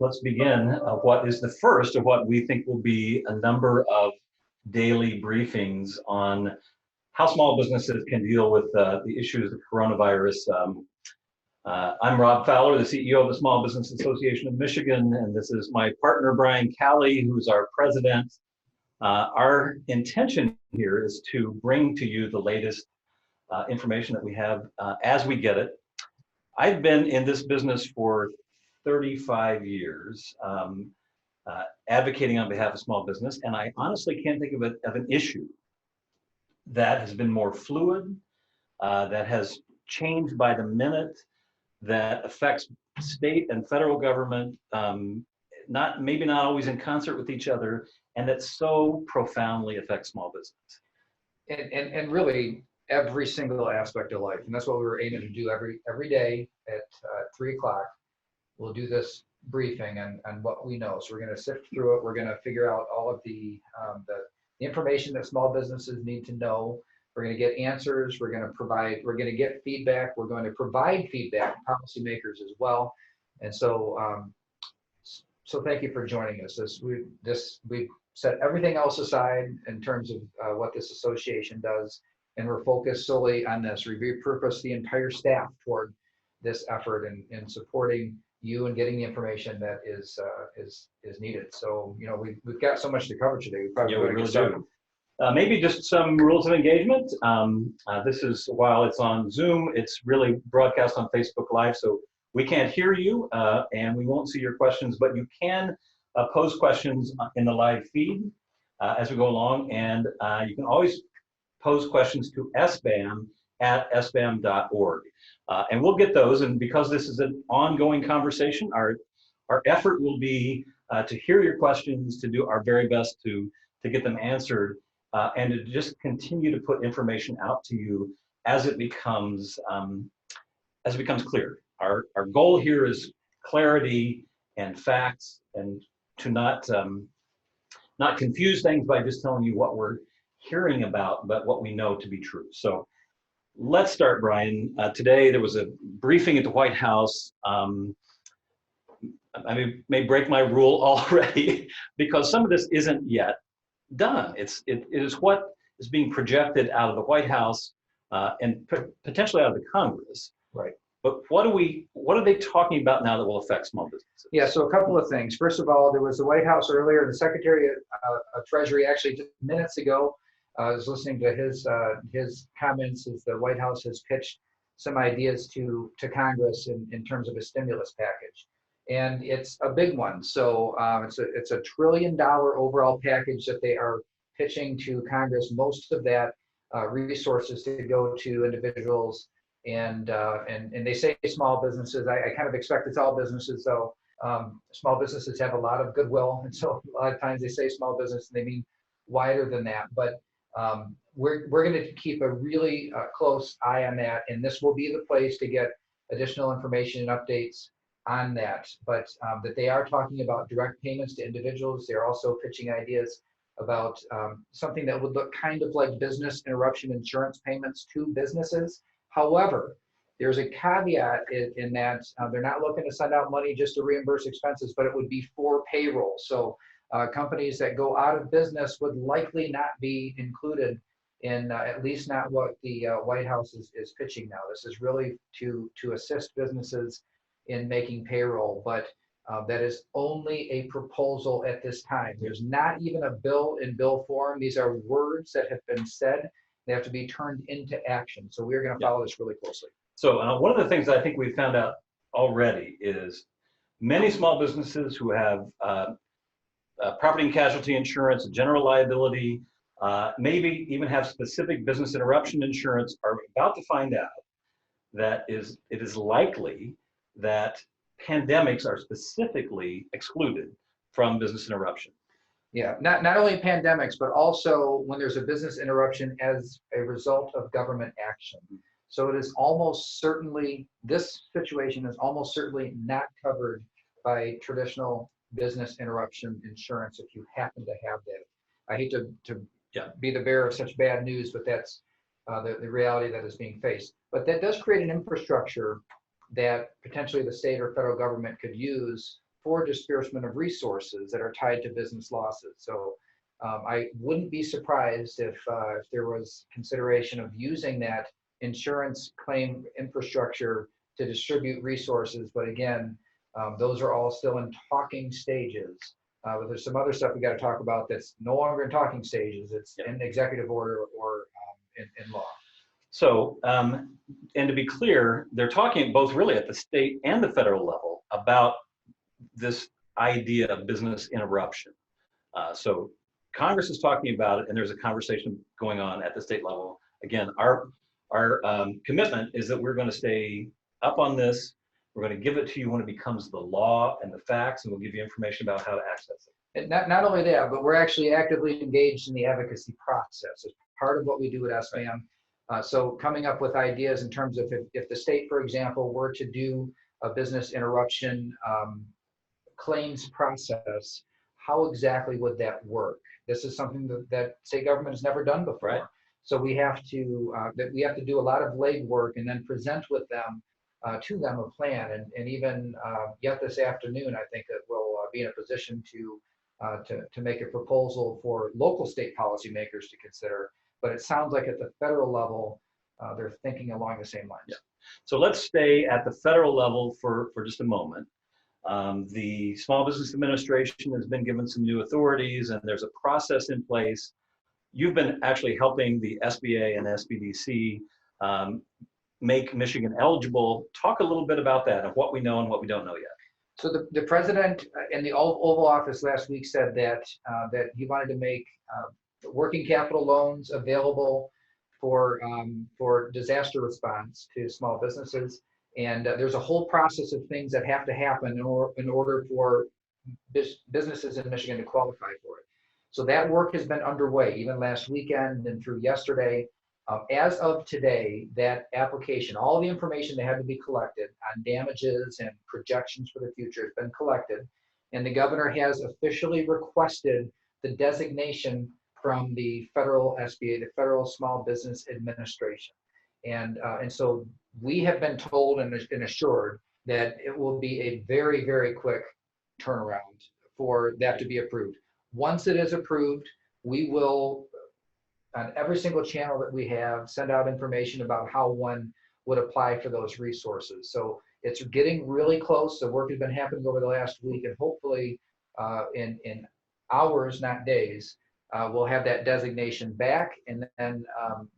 Let's begin what is the first of what we think will be a number of daily briefings on how small businesses can deal with the issues of coronavirus. I'm Rob Fowler, the CEO of the Small Business Association of Michigan, and this is my partner, Brian Calley, who's our president. Our intention here is to bring to you the latest information that we have as we get it. I've been in this business for 35 years, advocating on behalf of small business, and I honestly can't think of an issue that has been more fluid, that has changed by the minute, that affects state and federal government, maybe not always in concert with each other, and that so profoundly affects small business. And really every single aspect of life. And that's what we were aiming to do every day at 3 o'clock. We'll do this briefing on what we know. So we're going to sift through it. We're going to figure out all of the information that small businesses need to know. We're going to get answers. We're going to get feedback. We're going to provide feedback to policymakers as well. And so, so thank you for joining us. We've set everything else aside in terms of what this association does, and we're focused solely on this. We repurposed the entire staff toward this effort and supporting you and getting the information that is needed. So, you know, we've got so much to cover today. We probably really do. Maybe just some rules of engagement. This is, while it's on Zoom, it's really broadcast on Facebook Live, so we can't hear you and we won't see your questions, but you can pose questions in the live feed as we go along, and you can always pose questions to SBAM at sbam.org. And we'll get those, and because this is an ongoing conversation, our effort will be to hear your questions, to do our very best to get them answered, and to just continue to put information out to you as it becomes clear. Our goal here is clarity and facts, and to not confuse things by just telling you what we're hearing about, but what we know to be true. So let's start, Brian. Today there was a briefing at the White House. I may break my rule already because some of this isn't yet done. It is what is being projected out of the White House and potentially out of the Congress. Right. But what are they talking about now that will affect small businesses? Yeah, so a couple of things. First of all, there was the White House earlier. The Secretary of Treasury, actually just minutes ago, I was listening to his comments as the White House has pitched some ideas to Congress in terms of a stimulus package. And it's a big one. So it's a $1 trillion overall package that they are pitching to Congress. Most of that resources to go to individuals and they say small businesses. I kind of expect it's all businesses, though. Small businesses have a lot of goodwill, and so a lot of times they say small business and they mean wider than that. But we're going to keep a really close eye on that, and this will be the place to get additional information and updates on that. But that they are talking about direct payments to individuals. They're also pitching ideas about something that would look kind of like business interruption insurance payments to businesses. However, there's a caveat in that they're not looking to send out money just to reimburse expenses, but it would be for payroll. So companies that go out of business would likely not be included in at least not what the White House is pitching now. This is really to assist businesses in making payroll, but that is only a proposal at this time. There's not even a bill in bill form. These are words that have been said. They have to be turned into action. So we're going to follow this really closely. So one of the things I think we've found out already is many small businesses who have property and casualty insurance, general liability, maybe even have specific business interruption insurance, are about to find out that it is likely that pandemics are specifically excluded from business interruption. Yeah, not only pandemics, but also when there's a business interruption as a result of government action. So it is almost certainly, this situation is almost certainly not covered by traditional business interruption insurance if you happen to have that. I hate to be the bearer of such bad news, but that's the reality that is being faced. But that does create an infrastructure that potentially the state or federal government could use for disbursement of resources that are tied to business losses. So I wouldn't be surprised if there was consideration of using that insurance claim infrastructure to distribute resources. But again, those are all still in talking stages. But there's some other stuff we got to talk about that's no longer in talking stages. It's in executive order or in law. So, and to be clear, they're talking both really at the state and the federal level about this idea of business interruption. So Congress is talking about it, and there's a conversation going on at the state level. Again, our commitment is that we're going to stay up on this. We're going to give it to you when it becomes the law and the facts, and we'll give you information about how to access it. And not only that, but we're actually actively engaged in the advocacy process as part of what we do at SBAM. So coming up with ideas in terms of if the state, for example, were to do a business interruption claims process, how exactly would that work? This is something that state government has never done before. Right. So we have to do a lot of legwork and then present with them to them a plan. And even yet this afternoon, I think that we'll be in a position to make a proposal for local state policymakers to consider. But it sounds like at the federal level, they're thinking along the same lines. Yeah. So let's stay at the federal level for just a moment. The Small Business Administration has been given some new authorities, and there's a process in place. You've been actually helping the SBA and SBDC make Michigan eligible. Talk a little bit about that and what we know and what we don't know yet. So the president in the Oval Office last week said that he wanted to make working capital loans available for disaster response to small businesses. And there's a whole process of things that have to happen in order for businesses in Michigan to qualify for it. So that work has been underway even last weekend and through yesterday. As of today, that application, all the information that had to be collected on damages and projections for the future has been collected. And the governor has officially requested the designation from the federal SBA, the Federal Small Business Administration. And so we have been told and assured that it will be a very, very quick turnaround for that to be approved. Once it is approved, we will, on every single channel that we have, send out information about how one would apply for those resources. So it's getting really close. The work has been happening over the last week, and hopefully in hours, not days, we'll have that designation back, and then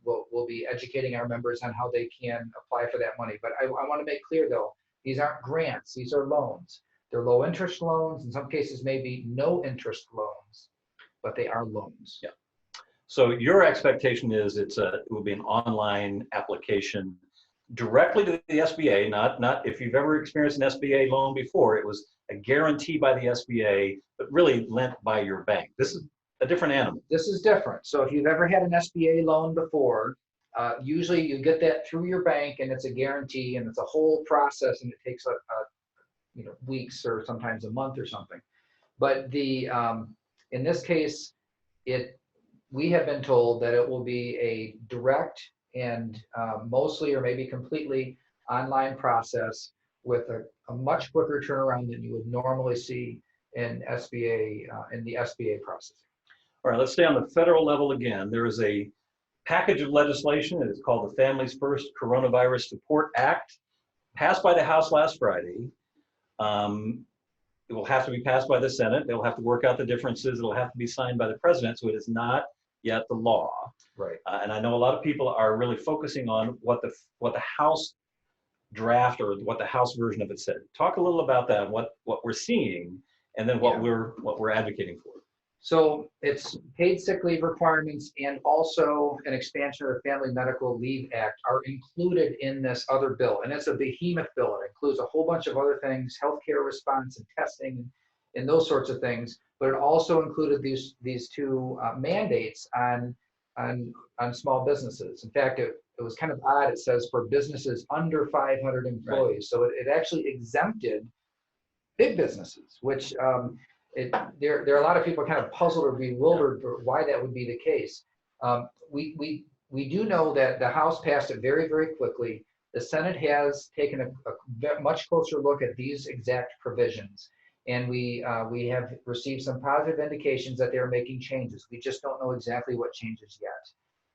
we'll be educating our members on how they can apply for that money. But I want to make clear, though, these aren't grants. These are loans. They're low interest loans. In some cases, maybe no interest loans, but they are loans. Yeah. So your expectation is it will be an online application directly to the SBA, not if you've ever experienced an SBA loan before, it was a guarantee by the SBA, but really lent by your bank. This is a different animal. This is different. So if you've ever had an SBA loan before, usually you get that through your bank, and it's a guarantee, and it's a whole process, and it takes weeks or sometimes a month or something. But in this case, we have been told that it will be a direct and mostly or maybe completely online process with a much quicker turnaround than you would normally see in SBA in the SBA processing. All right, let's stay on the federal level again. There is a package of legislation. It is called the Families First Coronavirus Support Act, passed by the House last Friday. It will have to be passed by the Senate. They'll have to work out the differences. It'll have to be signed by the president, so it is not yet the law. Right. And I know a lot of people are really focusing on what the House draft or what the House version of it said. Talk a little about that, what we're seeing, and then what we're advocating for. So it's paid sick leave requirements and also an expansion of the Family Medical Leave Act are included in this other bill. And it's a behemoth bill. It includes a whole bunch of other things, healthcare response and testing and those sorts of things. But it also included these two mandates on small businesses. In fact, it was kind of odd. It says for businesses under 500 employees. Right. So it actually exempted big businesses, which there are a lot of people kind of puzzled or bewildered for why that would be the case. We do know that the House passed it very, very quickly. The Senate has taken a much closer look at these exact provisions. And we have received some positive indications that they're making changes. We just don't know exactly what changes yet.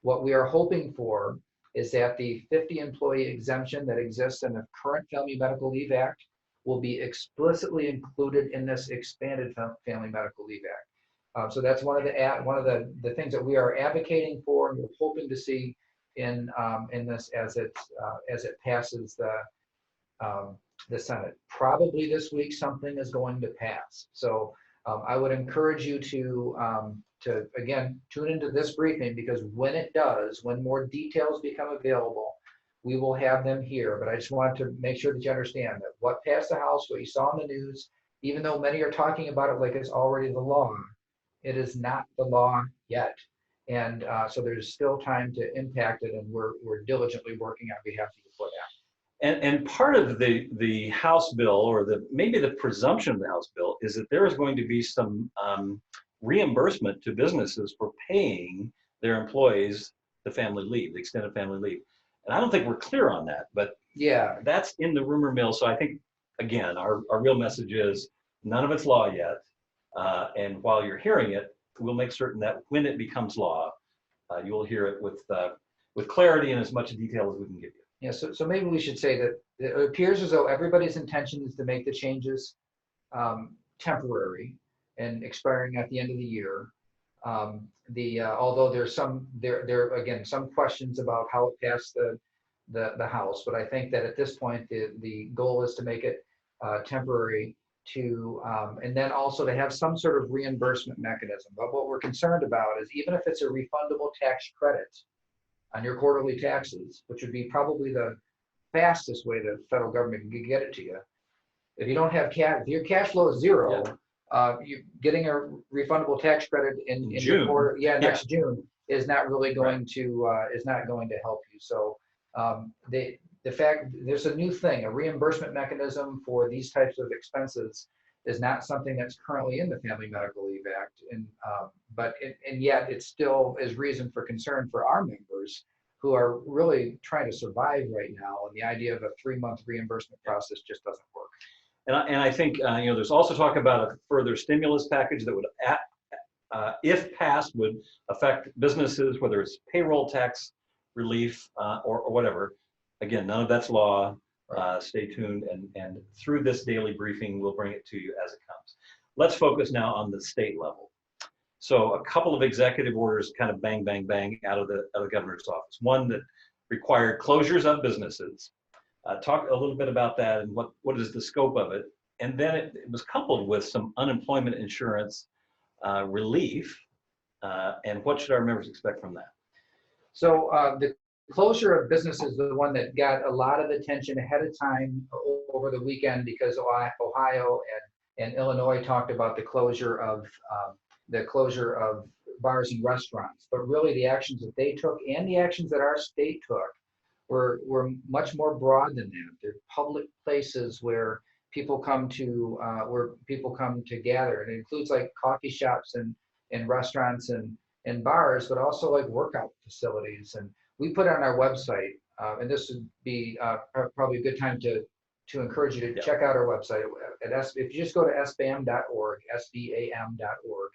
What we are hoping for is that the 50 employee exemption that exists in the current Family Medical Leave Act will be explicitly included in this expanded Family Medical Leave Act. So that's one of the things that we are advocating for, and we're hoping to see in this as it passes the Senate. Probably this week something is going to pass. So I would encourage you to again tune into this briefing, because when it does, when more details become available, we will have them here. But I just want to make sure that you understand that what passed the House, what you saw in the news, even though many are talking about it like it's already the law, it is not the law yet. And so there's still time to impact it, and we're diligently working on behalf of you for that. And part of the House bill, or maybe the presumption of the House bill, is that there is going to be some reimbursement to businesses for paying their employees the family leave, the extended family leave. And I don't think we're clear on that, but yeah, that's in the rumor mill. So I think, again, our real message is none of it's law yet. And while you're hearing it, we'll make certain that when it becomes law, you will hear it with clarity and as much detail as we can give you. Yeah, so maybe we should say that it appears as though everybody's intention is to make the changes temporary and expiring at the end of the year. Although there's again some questions about how it passed the House, but I think that at this point the goal is to make it temporary and then also to have some sort of reimbursement mechanism. But what we're concerned about is, even if it's a refundable tax credit on your quarterly taxes, which would be probably the fastest way the federal government can get it to you. If you don't have cash, if your cash flow is zero, you getting a refundable tax credit in June. your quarter, next June, is not really going to help you. So the fact there's a new thing, a reimbursement mechanism for these types of expenses, is not something that's currently in the Family Medical Leave Act, and yet it still is reason for concern for our members who are really trying to survive right now, and the idea of a 3-month reimbursement process just doesn't work. And I think there's also talk about a further stimulus package that would, if passed, would affect businesses, whether it's payroll tax relief or whatever. Again, none of that's law. Stay tuned, and through this daily briefing, we'll bring it to you as it comes. Let's focus now on the state level. So a couple of executive orders kind of bang, bang, bang out of the governor's office. One that required closures of businesses. Talk a little bit about that and what is the scope of it. And then it was coupled with some unemployment insurance relief. And what should our members expect from that? So the closure of businesses is the one that got a lot of attention ahead of time over the weekend, because Ohio and Illinois talked about the closure of bars and restaurants. But really, the actions that they took and the actions that our state took were much more broad than that. They're public places where people come to gather. And it includes like coffee shops and restaurants and bars, but also like workout facilities. And we put on our website, and this would be probably a good time to encourage you to check out our website. If you just go to SBAM.org, SBAM.org,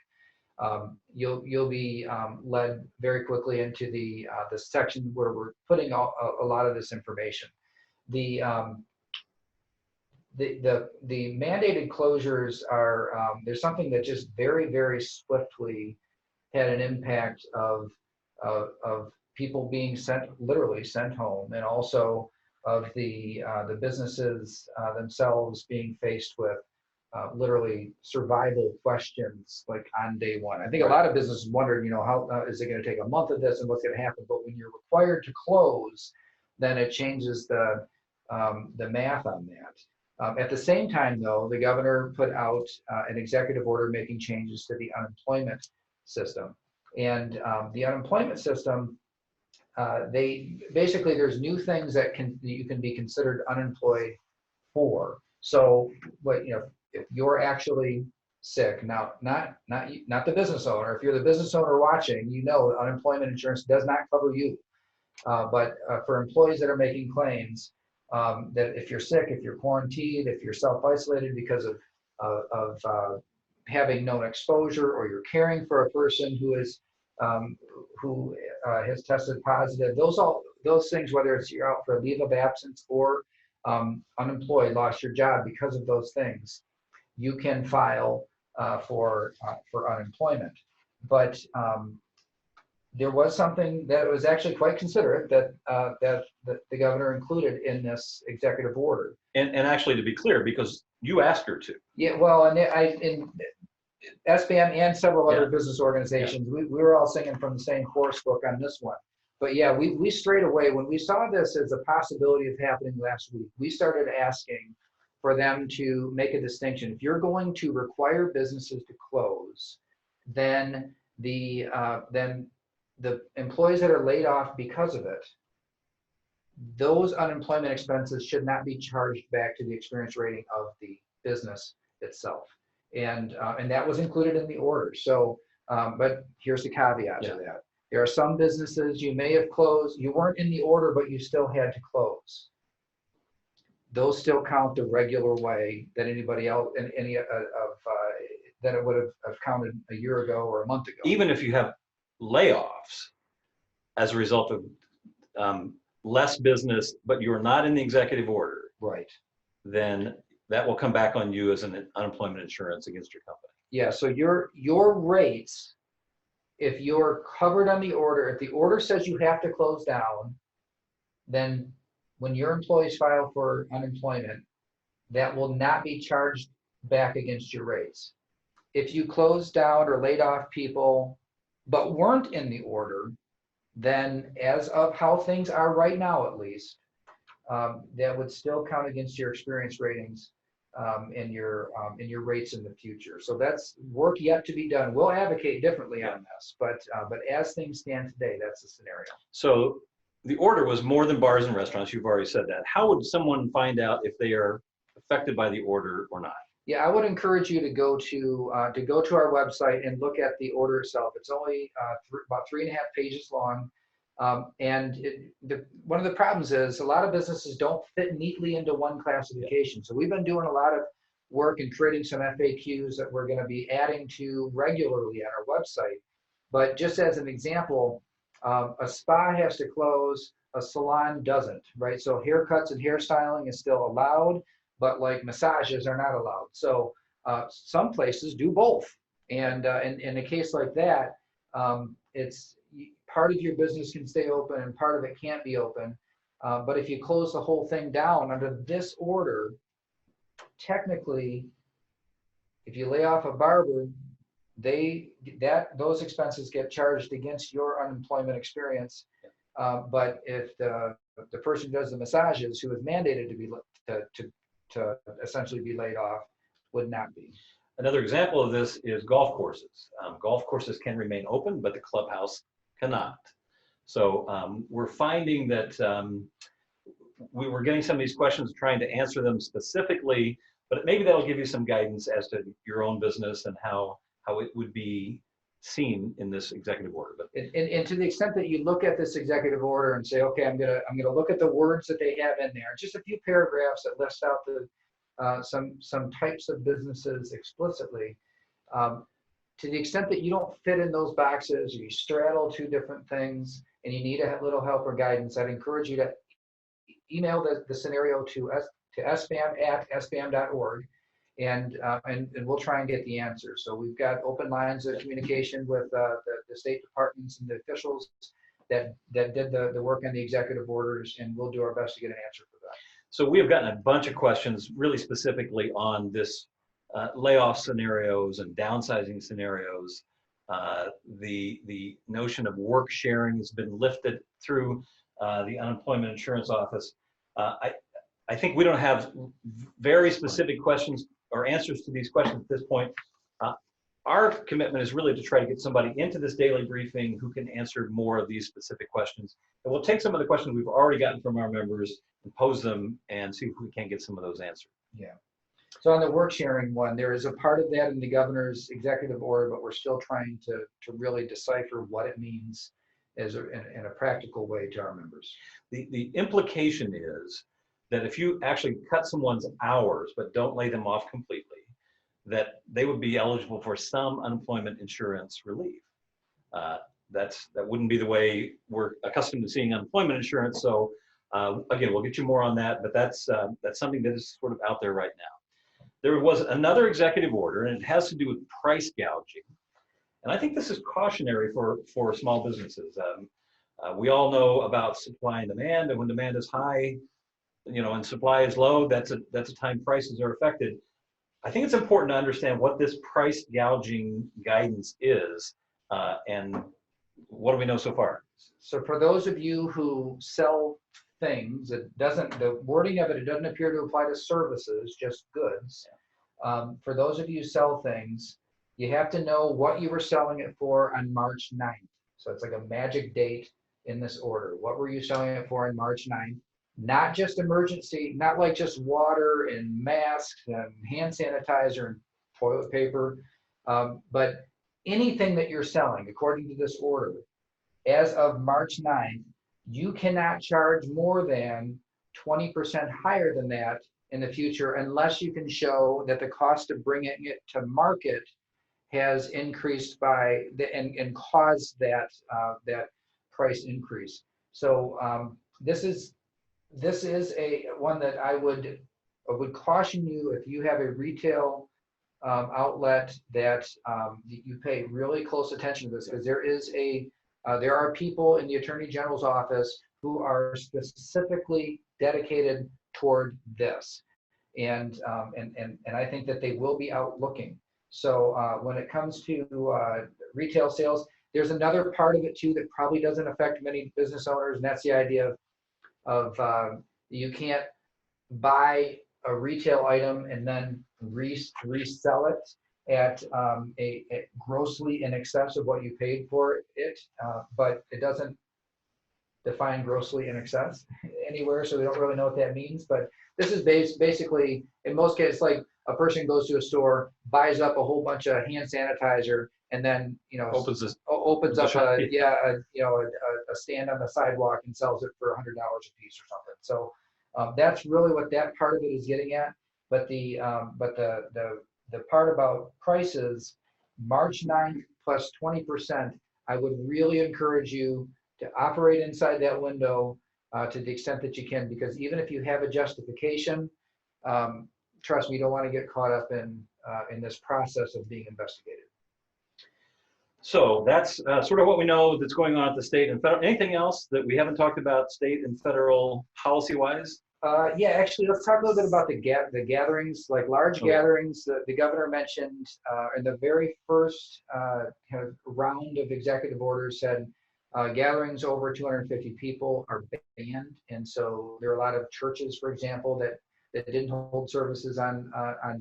you'll be led very quickly into the section where we're putting a lot of this information. The mandated closures are there's something that just very, very swiftly had an impact of people being literally sent home, and also of the businesses themselves being faced with literally survival questions like on day one. I think a lot of businesses wondered, how is it going to take a month of this and what's going to happen? But when you're required to close, then it changes the math on that. At the same time, though, the governor put out an executive order making changes to the unemployment system. And the unemployment system, there's new things that you can be considered unemployed for. So, if you're actually sick, now not the business owner. If you're the business owner watching, unemployment insurance does not cover you. But for employees that are making claims, that if you're sick, if you're quarantined, if you're self-isolated because having known exposure, or you're caring for a person who is who has tested positive. Those things, whether it's you're out for a leave of absence or unemployed, lost your job because of those things, you can file for unemployment. But there was something that was actually quite considerate that that the governor included in this executive order. And actually, to be clear, because you asked her to. Yeah, well, and in SBAM and several other business organizations, we were all singing from the same chorus book on this one. But yeah, we straight away, when we saw this as a possibility of happening last week, we started asking for them to make a distinction. If you're going to require businesses to close, then the employees that are laid off because of it, those unemployment expenses should not be charged back to the experience rating of the business itself. And that was included in the order. So, but here's the caveat to that. There are some businesses you may have closed, you weren't in the order, but you still had to close. Those still count the regular way that anybody else, any that it would have counted a year ago or a month ago. Even if you have layoffs as a result of less business, but you're not in the executive order, right? Then that will come back on you as an unemployment insurance against your company. Yeah, so your rates, if you're covered on the order, if the order says you have to close down, then when your employees file for unemployment, that will not be charged back against your rates. If you closed down or laid off people but weren't in the order, then as of how things are right now, at least, that would still count against your experience ratings and your rates in the future. So that's work yet to be done. We'll advocate differently on this, but as things stand today, that's the scenario. So the order was more than bars and restaurants. You've already said that. How would someone find out if they are affected by the order or not? Yeah, I would encourage you to go to our website and look at the order itself. It's only about 3.5 pages long. And one of the problems is a lot of businesses don't fit neatly into one classification. So we've been doing a lot of work in creating some FAQs that we're going to be adding to regularly on our website. But just as an example, a spa has to close, a salon doesn't, right? So haircuts and hairstyling is still allowed, but like massages are not allowed. So some places do both. And in a case like that, it's part of your business can stay open and part of it can't be open. But if you close the whole thing down under this order, technically, if you lay off a barber, those expenses get charged against your unemployment experience. But if the person who does the massages, who is mandated to be to essentially be laid off, would not be. Another example of this is golf courses. Golf courses can remain open, but the clubhouse cannot. So we're finding that we were getting some of these questions, trying to answer them specifically, but maybe that'll give you some guidance as to your own business and how it would be seen in this executive order. But and to the extent that you look at this executive order and say, okay, I'm gonna look at the words that they have in there, just a few paragraphs that list out the some types of businesses explicitly. To the extent that you don't fit in those boxes, or you straddle two different things, and you need a little help or guidance, I'd encourage you to email the scenario to sbam@sbam.org, and we'll try and get the answer. So we've got open lines of communication with the state departments and the officials that did the work on the executive orders, and we'll do our best to get an answer for that. So we have gotten a bunch of questions really specifically on this layoff scenarios and downsizing scenarios. The notion of work sharing has been lifted through the unemployment insurance office. I think we don't have very specific questions or answers to these questions at this point. Our commitment is really to try to get somebody into this daily briefing who can answer more of these specific questions. And we'll take some of the questions we've already gotten from our members and pose them and see if we can get some of those answered. Yeah. So on the work sharing one, there is a part of that in the governor's executive order, but we're still trying to really decipher what it means as in a practical way to our members. The implication is that if you actually cut someone's hours but don't lay them off completely, that they would be eligible for some unemployment insurance relief. That wouldn't be the way we're accustomed to seeing unemployment insurance. So again, we'll get you more on that, but that's something that is sort of out there right now. There was another executive order, and it has to do with price gouging. And I think this is cautionary for small businesses. We all know about supply and demand, and when demand is high, and supply is low, that's a time prices are affected. I think it's important to understand what this price gouging guidance is, and what do we know so far? So for those of you who sell things, the wording of it doesn't appear to apply to services, just goods. For those of you who sell things, you have to know what you were selling it for on March 9th. So it's like a magic date in this order. What were you selling it for on March 9th? Not just emergency, not like just water and masks and hand sanitizer and toilet paper, but anything that you're selling according to this order, as of March 9th, you cannot charge more than 20% higher than that in the future unless you can show that the cost of bringing it to market has increased by and caused that price increase. So this is a one that I would caution you, if you have a retail outlet, that you pay really close attention to this, because there are people in the Attorney General's office who are specifically dedicated toward this, and I think that they will be out looking. So when it comes to retail sales, there's another part of it too that probably doesn't affect many business owners, and that's the idea of you can't buy a retail item and then resell it at grossly in excess of what you paid for it, but it doesn't define grossly in excess anywhere, so we don't really know what that means. But this is basically, in most cases, like a person goes to a store, buys up a whole bunch of hand sanitizer, and then opens up a stand on the sidewalk and sells it for $100 a piece or something. So that's really what that part of it is getting at. But the part about prices, March 9th plus 20%, I would really encourage you to operate inside that window to the extent that you can, because even if you have a justification, trust me, you don't want to get caught up in this process of being investigated. So that's sort of what we know that's going on at the state and federal. Anything else that we haven't talked about state and federal policy-wise? Yeah, actually, let's talk a little bit about the gatherings, like large gatherings. The governor mentioned in the very first kind of round of executive orders said gatherings over 250 people are banned. And so there are a lot of churches, for example, that didn't hold services on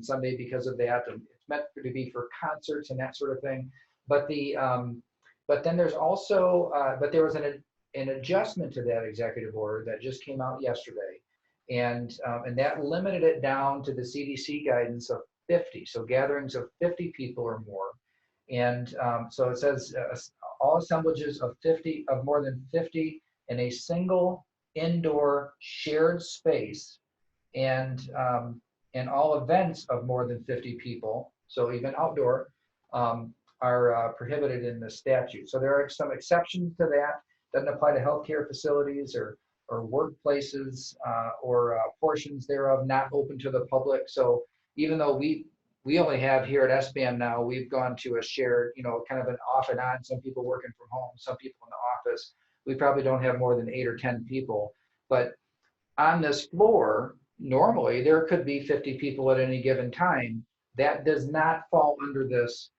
Sunday because of that. And it's meant to be for concerts and that sort of thing. But then there's also but there was an adjustment to that executive order that just came out yesterday, and that limited it down to the CDC guidance of 50. So gatherings of 50 people or more, and so it says all assemblages of more than 50 in a single indoor shared space, and all events of more than 50 people, so even outdoor, are prohibited in the statute. So there are some exceptions to that. Doesn't apply to healthcare facilities or workplaces or portions thereof not open to the public. So even though we only have here at SBAM now, we've gone to a shared, kind of an off and on, some people working from home, some people in the office. We probably don't have more than 8 or 10 people. But on this floor, normally there could be 50 people at any given time. That does not fall under this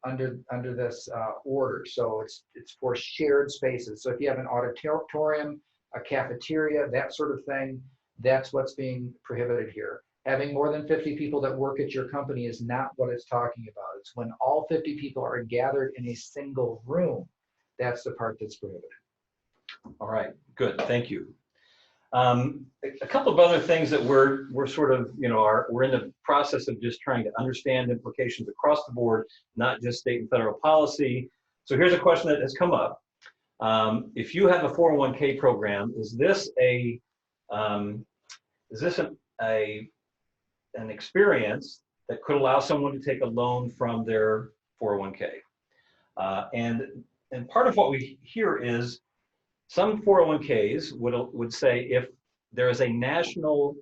under this order. So it's for shared spaces. So if you have an auditorium, a cafeteria, that sort of thing, that's what's being prohibited here. Having more than 50 people that work at your company is not what it's talking about. It's when all 50 people are gathered in a single room. That's the part that's prohibited. All right, good, thank you. A couple of other things that we're sort of, we're in the process of just trying to understand implications across the board, not just state and federal policy. So here's a question that has come up. If you have a 401k program, is this an experience that could allow someone to take a loan from their 401k. And part of what we hear is some 401ks would say if there is a national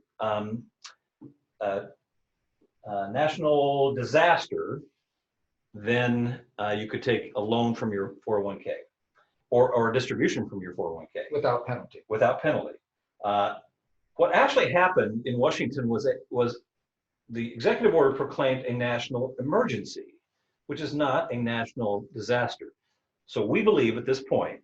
national disaster, then you could take a loan from your 401k or a distribution from your 401k without penalty. Without penalty. What actually happened in Washington was the executive order proclaimed a national emergency, which is not a national disaster. So we believe at this point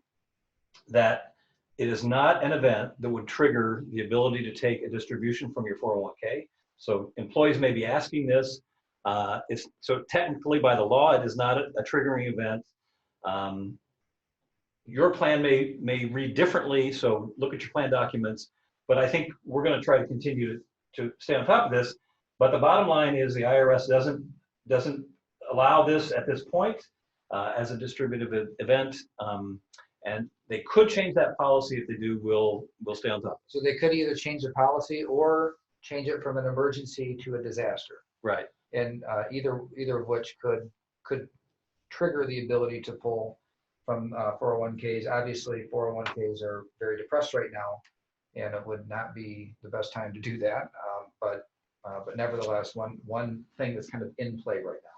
that it is not an event that would trigger the ability to take a distribution from your 401k. So employees may be asking this. So technically by the law, it is not a triggering event. Your plan may read differently, so look at your plan documents. But I think we're going to try to continue to stay on top of this. But the bottom line is the IRS doesn't allow this at this point as a distributive event. And they could change that policy. If they do, we'll stay on top. So they could either change the policy or change it from an emergency to a disaster. Right. And either of which could trigger the ability to pull from 401ks. Obviously, 401ks are very depressed right now, and it would not be the best time to do that. But nevertheless, one thing that's kind of in play right now.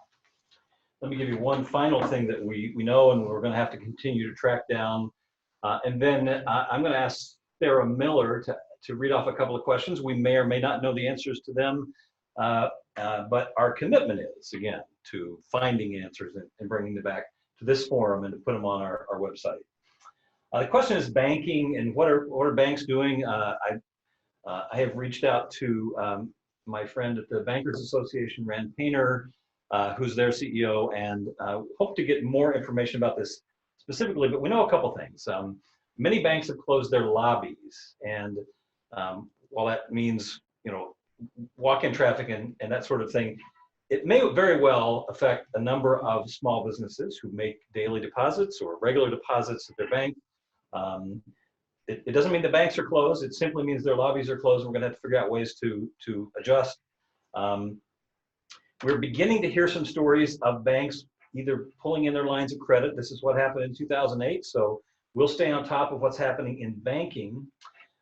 Let me give you one final thing that we know and we're going to have to continue to track down. And then I'm going to ask Sarah Miller to read off a couple of questions. We may or may not know the answers to them, but our commitment is, again, to finding answers and bringing them back to this forum and to put them on our website. The question is banking and what are banks doing? I have reached out to my friend at the Bankers Association, Rand Painter, who's their CEO, and hope to get more information about this specifically, but we know a couple things. Many banks have closed their lobbies, and while that means, walk-in traffic and that sort of thing, it may very well affect a number of small businesses who make daily deposits or regular deposits at their bank. It doesn't mean the banks are closed. It simply means their lobbies are closed. We're going to have to figure out ways to adjust. We're beginning to hear some stories of banks either pulling in their lines of credit. This is what happened in 2008. So we'll stay on top of what's happening in banking.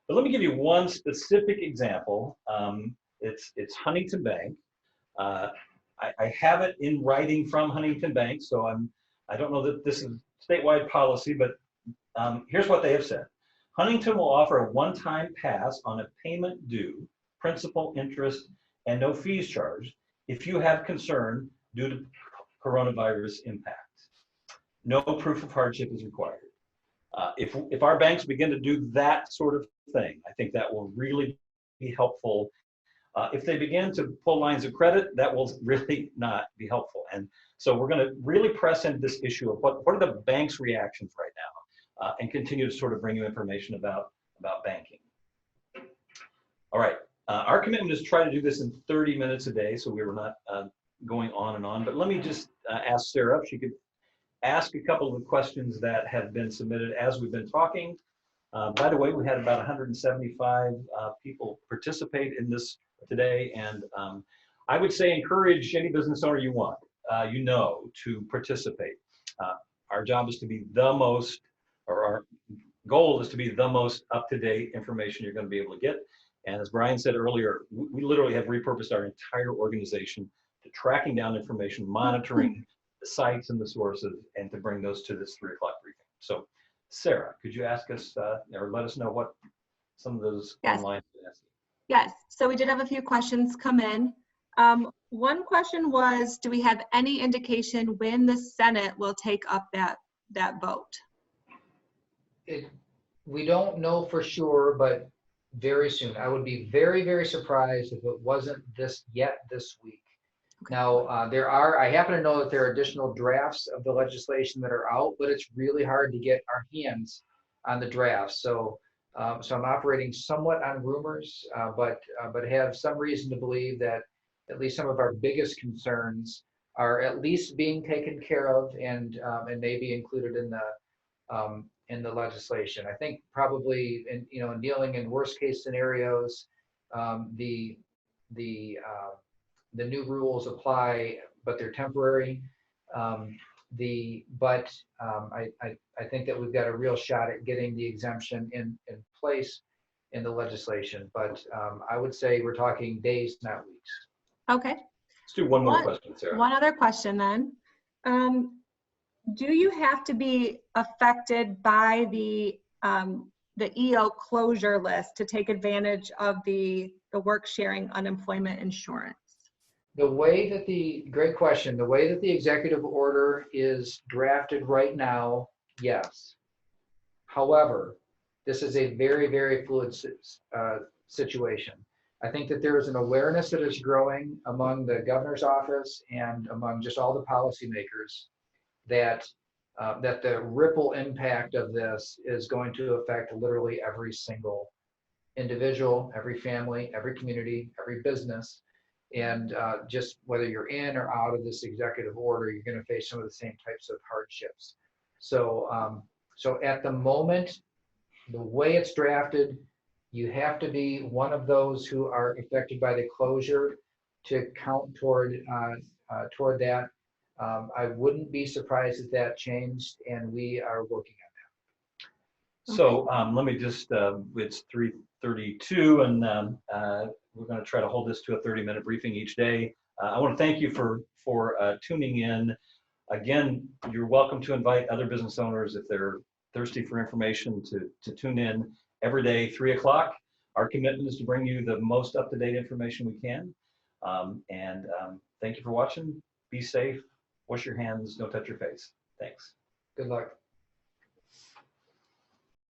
But let me give you one specific example. It's Huntington Bank. I have it in writing from Huntington Bank, so I don't know that this is statewide policy, but here's what they have said. Huntington will offer a one-time pass on a payment due, principal, interest, and no fees charged if you have concern due to coronavirus impact. No proof of hardship is required. If our banks begin to do that sort of thing, I think that will really be helpful. If they begin to pull lines of credit, that will really not be helpful. And so we're going to really press into this issue of what are the bank's reactions right now, and continue to sort of bring you information about banking. All right, our commitment is to try to do this in 30 minutes a day, so we were not going on and on. But let me just ask Sarah if she could ask a couple of questions that have been submitted as we've been talking. By the way, we had about 175 people participate in this today, and I would say encourage any business owner you want, to participate. Our job is to be the most, or our goal is to be the most up-to-date information you're going to be able to get. And as Brian said earlier, we literally have repurposed our entire organization to tracking down information, monitoring the sites and the sources, and to bring those to this 3 o'clock briefing. So Sarah, could you ask us or let us know what some of those online asking? Yes, so we did have a few questions come in. One question was, do we have any indication when the Senate will take up that vote? We don't know for sure, but very soon. I would be very, very surprised if it wasn't this week. Okay. Now, I happen to know that there are additional drafts of the legislation that are out, but it's really hard to get our hands on the drafts. So I'm operating somewhat on rumors, but have some reason to believe that at least some of our biggest concerns are at least being taken care of and may be included in the legislation. I think probably in dealing in worst case scenarios, the the new rules apply, but they're temporary. I think that we've got a real shot at getting the exemption in place in the legislation. But I would say we're talking days, not weeks. Okay. Let's do one more question, Sarah. One other question then. Do you have to be affected by the EO closure list to take advantage of the work sharing unemployment insurance? Great question. The way that the executive order is drafted right now, yes. However, this is a very, very fluid situation. I think that there is an awareness that is growing among the governor's office and among just all the policymakers that the ripple impact of this is going to affect literally every single individual, every family, every community, every business. And just whether you're in or out of this executive order, you're going to face some of the same types of hardships. So, so at the moment, the way it's drafted, you have to be one of those who are affected by the closure to count toward that. I wouldn't be surprised if that changed, and we are working on that. So let me just, it's 3:32, and we're going to try to hold this to a 30-minute briefing each day. I want to thank you for tuning in. Again, you're welcome to invite other business owners if they're thirsty for information to tune in every day, 3 o'clock. Our commitment is to bring you the most up-to-date information we can. Thank you for watching. Be safe. Wash your hands. Don't touch your face. Thanks. Good luck.